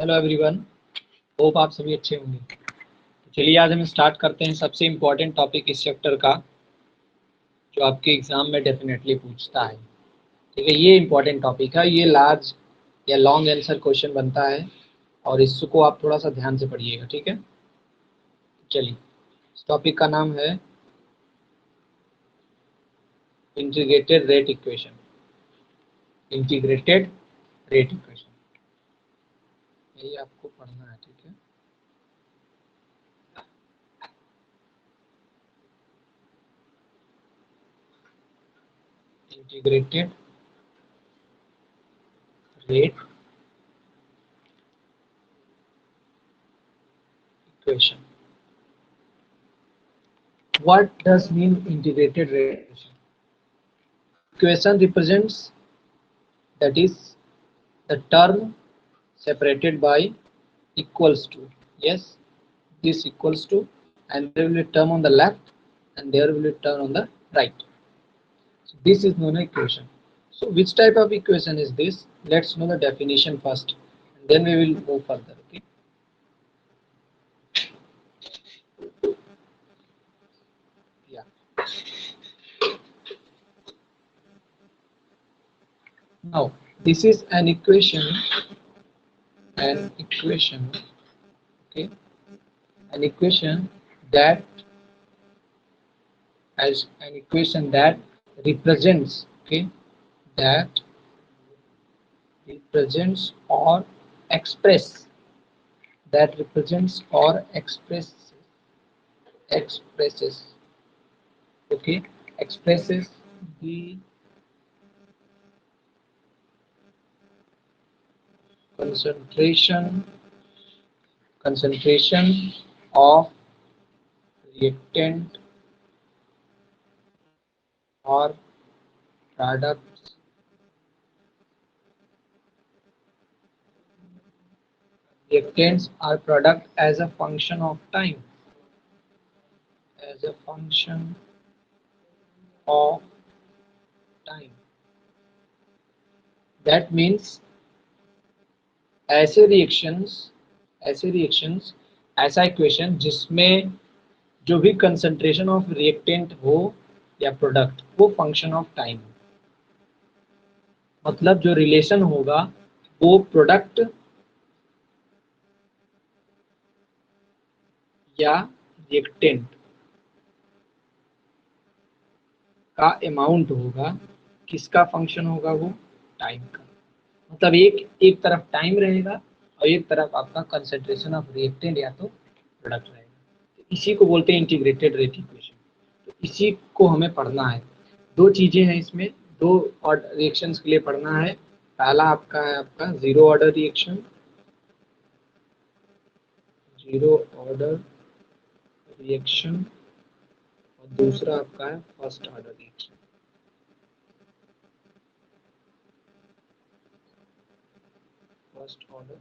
Hello everyone, hope आप सभी अच्छे होंगे। तो चलिए आज हम स्टार्ट करते हैं सबसे इम्पोर्टेंट टॉपिक इस चैप्टर का, जो आपके एग्जाम में डेफिनेटली पूछता है। ठीक है, ये इम्पोर्टेंट टॉपिक है, ये लार्ज या लॉन्ग आंसर क्वेश्चन बनता है और इसको आप थोड़ा सा ध्यान से पढ़िएगा। ठीक है, चलिए इस टॉपिक का नाम है integrated rate equation. Integrated rate equation, यही आपको पढ़ना है। ठीक है, integrated rate equation. What does mean integrated rate equation? Equation represents, that is the term separated by equals to. Yes, this equals to, and there will be a term on the left and there will be a term on the right. So this is known as equation. So which type of equation is this? Let's know the definition first, and then we will move further. Okay. Yeah. Now this is an equation. An equation. Okay. An equation that as an equation that represents, okay, that represents or express, that represents or expresses, okay, expresses the concentration of reactant or products. Reactants are product as a function of time, as a function of time. That means ऐसे reactions ऐसा equation जिसमें जो भी concentration of reactant हो या product वो function of time, मतलब जो रिलेशन होगा वो प्रोडक्ट या रिएक्टेंट का अमाउंट होगा, किसका फंक्शन होगा, वो टाइम का। मतलब एक तरफ टाइम रहेगा और एक तरफ आपका कंसंट्रेशन ऑफ रिएक्टेंट या तो प्रोडक्ट रहेगा। तो इसी को बोलते हैं इंटीग्रेटेड रेट इक्वेशन। तो इसी को हमें पढ़ना है। दो चीजें हैं इसमें, दो रिएक्शंस के लिए पढ़ना है। पहला आपका है आपका zero order reaction, zero order reaction, और दूसरा आपका है first order reaction. First order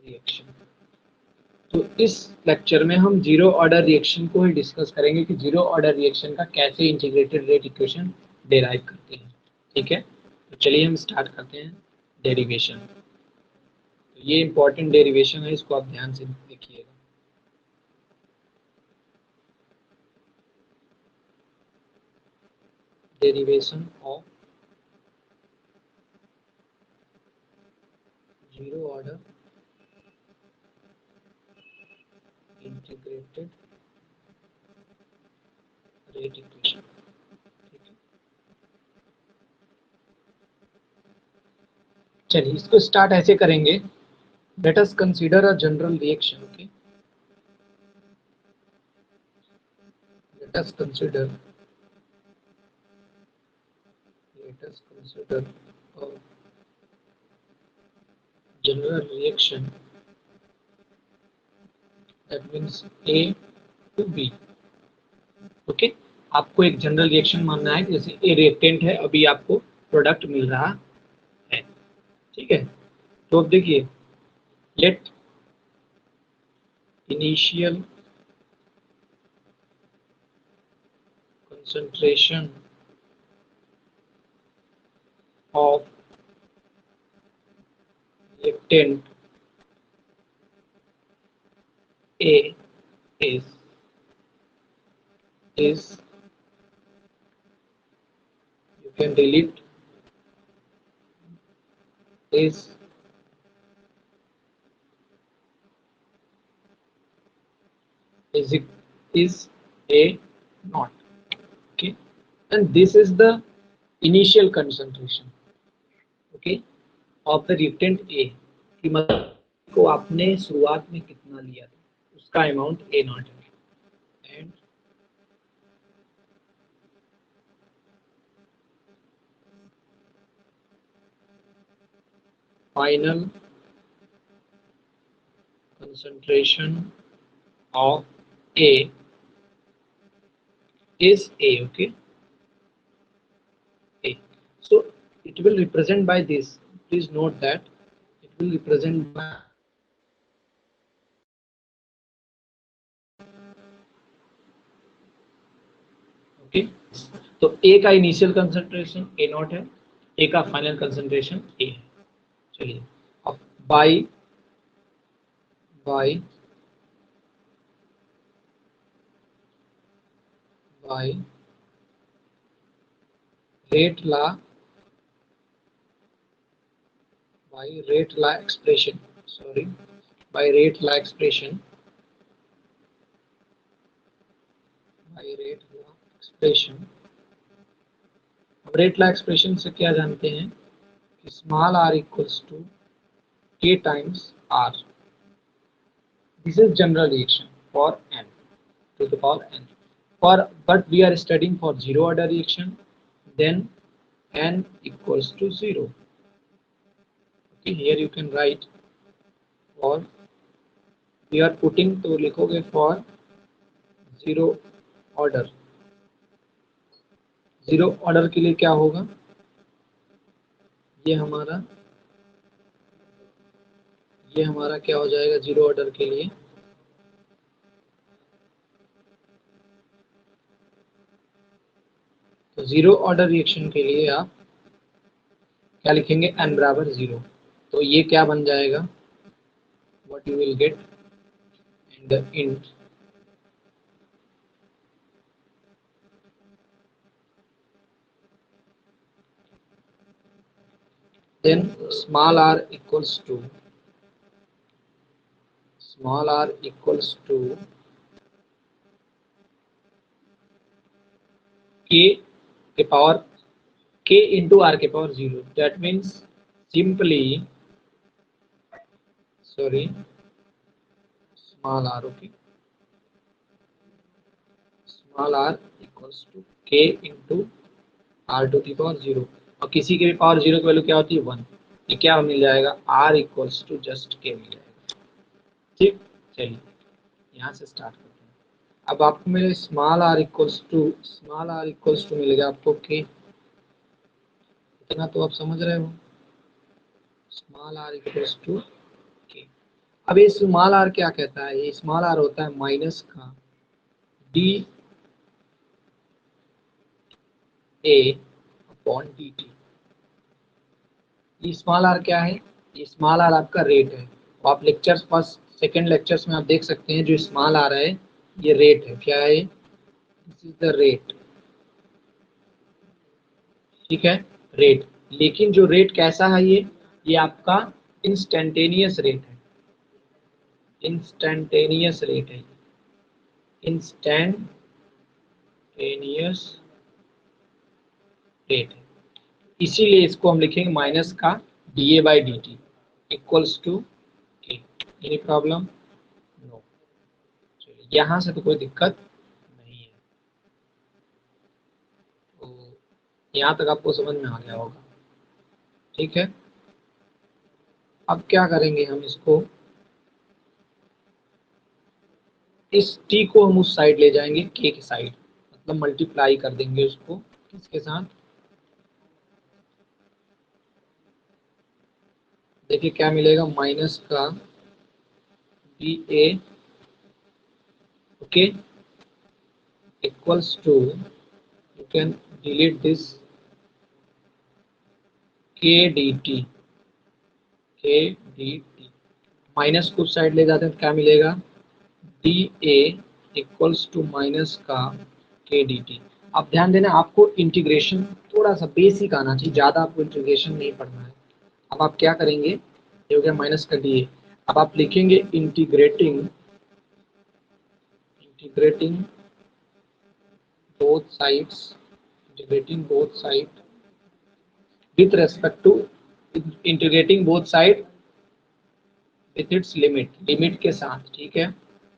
reaction. तो इस लेक्चर में हम जीरो ऑर्डर रिएक्शन को ही डिस्कस करेंगे कि जीरो ऑर्डर रिएक्शन का कैसे इंटीग्रेटेड रेट इक्वेशन डेराइव करते हैं। ठीक है, तो चलिए हम स्टार्ट करते हैं डेरिवेशन। तो ये इंपॉर्टेंट डेरिवेशन है, इसको आप ध्यान से देखिएगा। Derivation of zero order integrated rate equation. ठीक है, चलिए इसको स्टार्ट ऐसे करेंगे। Let us consider a general reaction. Okay, let us consider a general reaction, that means A to B। Okay, आपको एक जनरल रिएक्शन मानना है, जैसे ए रिएक्टेंट है, अभी आपको प्रोडक्ट मिल रहा है। ठीक है, तो अब देखिए, let initial concentration of reactant A is you can delete is it is A not. Okay, and this is the initial concentration, okay, of the reactant A कि मतलब को आपने शुरुआत में कितना लिया था उसका अमाउंट A नॉट है and final concentration of A is A, okay, A. So it will represent by this. Please note that it will represent by okay. तो A का इनिशियल कंसंट्रेशन A नॉट है, A का final concentration A है. चलिए अब by by by rate law by rate law expression, sorry, by rate law expression, by rate law expression. अब rate law expression से क्या जानते हैं कि small r equals to k times r. This is general reaction for n to the power n. For but we are studying for zero order reaction, then n equals to 0. Okay, here you can write for we are putting तो लिखोगे for zero order. Zero order के लिए क्या होगा, ये हमारा क्या हो जाएगा जीरो ऑर्डर के लिए, तो जीरो ऑर्डर रिएक्शन के लिए आप क्या लिखेंगे n बराबर 0. तो ये क्या बन जाएगा, what you will get in the int then small r equals to k के पावर k into r के power 0. that means simply sorry small r, okay, small r equals to k into r to the power 0. और किसी के भी power 0 की value क्या होती है 1. ये क्या मिल जाएगा r equals to just k मिल जाएगा. ठीक, चलिए यहाँ से स्टार्ट करते हैं. अब आपको मेरे स्मॉल r इक्वल्स टू मिल गया आपको k. इतना तो आप समझ रहे हो, small r equals to k. अब ये स्मॉल r क्या कहता है, ये स्मॉल r होता है माइनस का d a अपॉन dt. ये स्मॉल r क्या है, ये स्मॉल r आपका रेट है. तो आप लेक्चर्स फर्स्ट सेकंड लेक्चर्स में आप देख सकते हैं जो स्मॉल r है ये रेट है. क्या है, दिस इज द रेट, ठीक है, रेट. लेकिन जो रेट कैसा है ये आपका इंस्टेंटेनियस रेट है, इंस्टेंटेनियस रेट है, इंस्टेंटेनियस रेट है. इसीलिए इसको हम लिखेंगे माइनस का dA by dt equals to k. Any problem, no. चलिए यहाँ से तो कोई दिक्कत नहीं है, तो यहाँ तक आपको समझ में आ गया होगा. ठीक है, अब क्या करेंगे हम इसको, इस t को हम उस साइड ले जाएंगे k की साइड, मतलब मल्टीप्लाई कर देंगे उसको किसके साथ, देखिए क्या मिलेगा माइनस का dA okay equals to you can delete this k dt minus को साइड ले जाते हैं तो क्या मिलेगा d a equals to minus का के डी टी। अब ध्यान देना, आपको इंटीग्रेशन थोड़ा सा बेसिक आना चाहिए, ज़्यादा आपको इंटीग्रेशन नहीं पढ़ना है। अब आप क्या करेंगे, ये हो गया माइनस का डी ए। अब आप लिखेंगे integrating both sides, integrating both side with respect to integrating both side with its limit के साथ। ठीक है,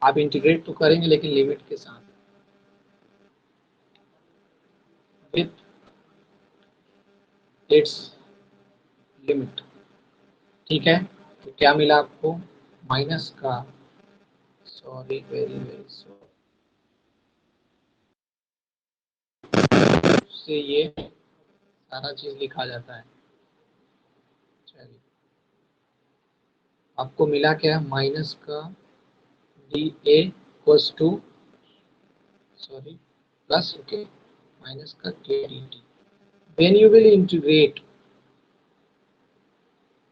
आप इंटीग्रेट तो करेंगे लेकिन लिमिट के साथ, विथ इट्स लिमिट। ठीक है, तो क्या मिला आपको, माइनस का, सॉरी वेरी वेरी सॉरी, से ये सारा चीज लिखा जाता है। चलिए, आपको मिला क्या, माइनस का d a equals to, sorry plus, okay, minus का k d t. When you will integrate,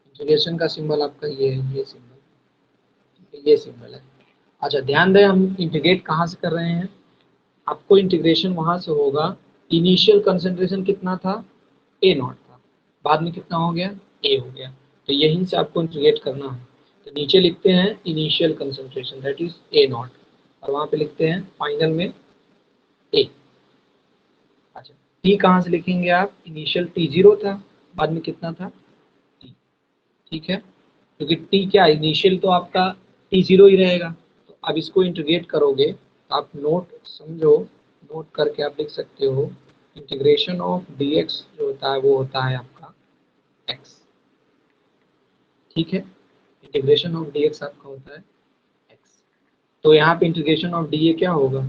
integration का सिंबल आपका ये है, ये सिंबल, ये सिंबल है। अच्छा ध्यान दें, हम इंटीग्रेट कहाँ से कर रहे हैं, आपको इंटीग्रेशन वहां से होगा, इनिशियल कंसंट्रेशन कितना था, ए नॉट था, बाद में कितना हो गया, ए हो गया, तो यहीं से आपको इंटीग्रेट करना है। तो नीचे लिखते हैं initial concentration that is a not, और वहां पे लिखते हैं फाइनल में ए। अच्छा, टी कहाँ से लिखेंगे आप, इनिशियल टी जीरो था, बाद में कितना था टी। ठीक है, क्योंकि टी क्या, इनिशियल तो आपका टी जीरो ही रहेगा। तो अब इसको इंटीग्रेट करोगे तो आप नोट समझो, नोट करके आप लिख सकते हो, इंटीग्रेशन ऑफ डी एक्स जो होता है वो होता है आपका एक्स। ठीक है, इंटीग्रेशन ऑफ डी एक्स आपका होता है एक्स। तो यहाँ पे इंटीग्रेशन ऑफ डी ए क्या होगा,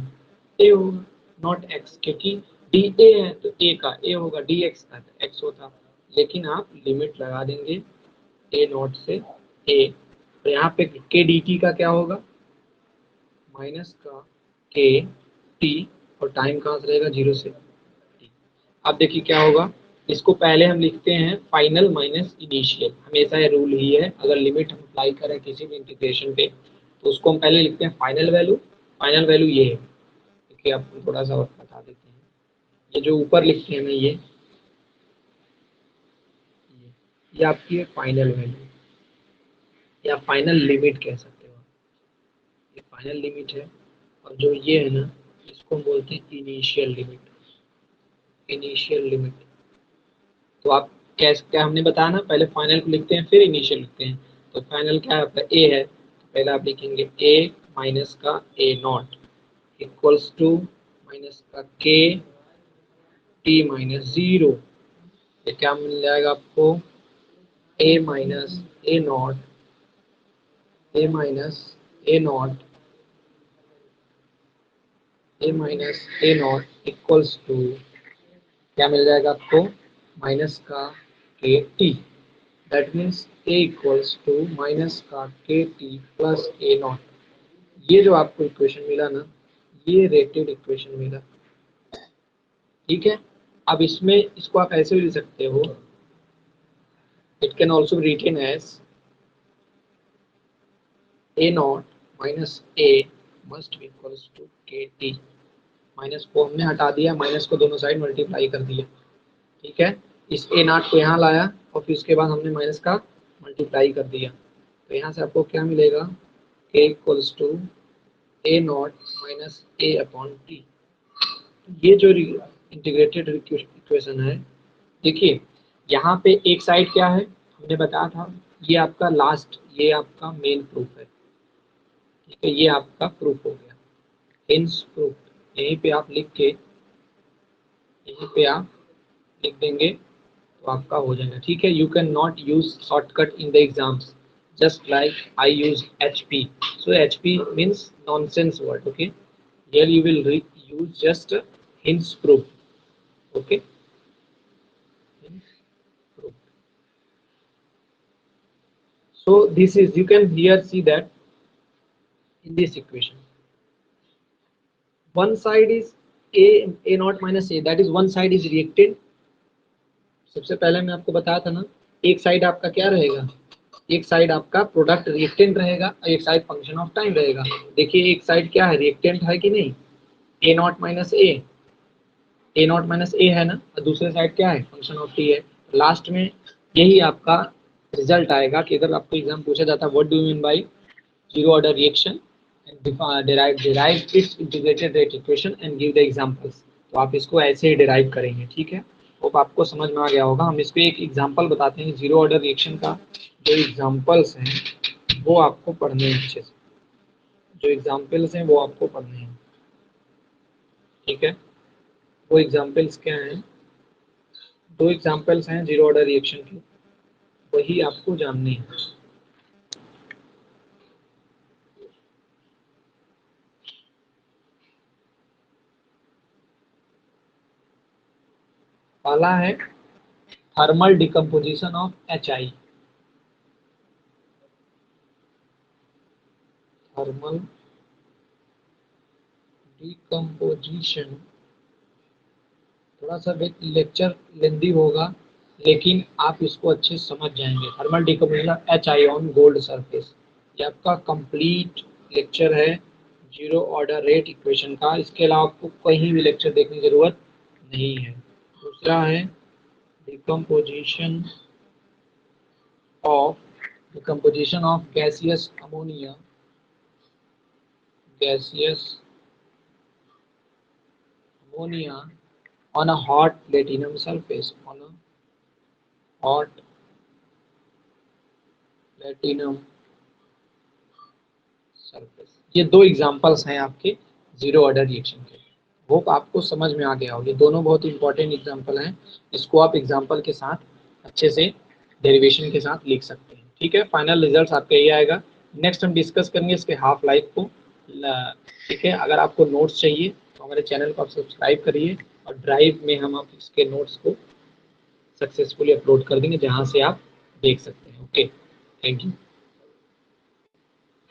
ए होगा, नॉट एक्स, क्योंकि डी ए है तो ए का ए होगा, डी एक्स का तो एक्स होता। लेकिन आप लिमिट लगा देंगे ए नॉट से ए, तो यहाँ पे के डी टी का क्या होगा, माइनस का के टी, और टाइम कहाँ से रहेगा, जीरो से टी। अब देखिए क्या होगा, इसको पहले हम लिखते हैं फाइनल माइनस इनिशियल, हमेशा ये रूल ही है, अगर लिमिट हम अप्लाई करें किसी भी इंटीग्रेशन पे तो उसको हम पहले लिखते हैं फाइनल वैल्यू। फाइनल वैल्यू ये है, क्योंकि आपको थोड़ा सा और बता देते हैं, ये जो ऊपर लिखते हैं ना, ये आपकी है फाइनल वैल्यू, या फाइनल लिमिट कह सकते हो, ये फाइनल लिमिट है। और जो ये है ना, इसको हम बोलते हैं इनिशियल लिमिट, इनिशियल लिमिट। तो आप कैसे, क्या हमने बताया ना, पहले फाइनल को लिखते हैं फिर इनिशियल लिखते हैं। तो फाइनल क्या है आपका, ए है, तो पहले आप लिखेंगे ए माइनस का ए नॉट इक्वल्स टू माइनस का के टी माइनस जीरो। ये क्या मिल जाएगा आपको, A minus A naught, A minus A naught, A minus A naught equals to, क्या मिल जाएगा आपको, माइनस का K T, that means A equals to minus का K T plus A not. ये जो आपको इक्वेशन मिला ना, ये रेटेड इक्वेशन मिला। ठीक है, अब इसमें इसको आप ऐसे भी लिख सकते हो, it can also written as a not minus a must be equals to k t. Minus को हमने हटा दिया, माइनस को दोनों साइड मल्टीप्लाई कर दिया। ठीक है, इस ए नॉट को यहाँ लाया और फिर उसके बाद हमने माइनस का मल्टीप्लाई कर दिया, तो यहाँ से आपको क्या मिलेगा, k equals to a not minus a upon t. ये जो इंटीग्रेटेड इक्वेशन है, देखिए यहाँ पे एक साइड क्या है, हमने बताया था, ये आपका लास्ट, ये आपका मेन प्रूफ है। ठीक है, ये आपका प्रूफ हो गया, हिंस प्रूफ। यहीं पे आप लिख के, यहीं पे आप लिख देंगे तो आपका हो जाएगा। ठीक है, you can not use shortcut in the exams, just like I use HP. So HP means nonsense word. Okay, here you will use just hints proof. Okay, hints proof. So this is, you can here see that in this equation, one side is a naught minus a, that is one side is reacted। सबसे पहले मैं आपको बताया था ना, एक side आपका क्या रहेगा, एक साइड आपका प्रोडक्ट रिएक्टेंट रहेगा और एक साइड फंक्शन ऑफ टाइम रहेगा। देखिए एक साइड क्या है, रिएक्टेंट है कि नहीं, A not minus A not minus A है ना, और दूसरे साइड क्या है, फंक्शन ऑफ टी है। लास्ट में यही आपका रिजल्ट आएगा कि अगर आपको एग्जाम पूछा जाता है what do you mean by zero order reaction and derive its integrated rate equation and give the examples, तो आप इसको ऐसे ही डिराइव करेंगे। ठीक है, होप आपको समझ में आ गया होगा। हम इसको एक एग्जांपल बताते हैं, जीरो ऑर्डर रिएक्शन का जो एग्जांपल्स हैं वो आपको पढ़ने हैं अच्छे से, जो एग्जांपल्स हैं वो आपको पढ़ने हैं। ठीक है, वो एग्जांपल्स क्या हैं, दो एग्जांपल्स हैं जीरो ऑर्डर रिएक्शन के, वही आपको जानने हैं। पहला है thermal decomposition of HI, thermal decomposition, थोड़ा सा लेक्चर लेंदी होगा लेकिन आप इसको अच्छे से समझ जाएंगे। Thermal decomposition HI on gold surface, ये आपका कंप्लीट लेक्चर है जीरो ऑर्डर रेट इक्वेशन का। इसके अलावा आपको कहीं भी लेक्चर देखने की जरूरत नहीं है। दूसरा है decomposition of gaseous ammonia, gaseous ammonia on a hot platinum surface, on a hot platinum surface। ये दो एग्जांपल्स हैं आपके जीरो ऑर्डर रिएक्शन के। होप आपको समझ में आ गया हो, ये दोनों बहुत इंपॉर्टेंट एग्जांपल हैं, इसको आप एग्जांपल के साथ अच्छे से डेरिवेशन के साथ लिख सकते हैं। ठीक है, फाइनल रिजल्ट आपका ये आएगा। नेक्स्ट हम डिस्कस करेंगे इसके हाफ लाइफ को। ठीक है, अगर आपको नोट्स चाहिए तो हमारे चैनल को आप सब्सक्राइब करिए, और ड्राइव में हम आप इसके नोट्स को सक्सेसफुली अपलोड कर देंगे जहां से आप देख सकते हैं। Okay, thank you.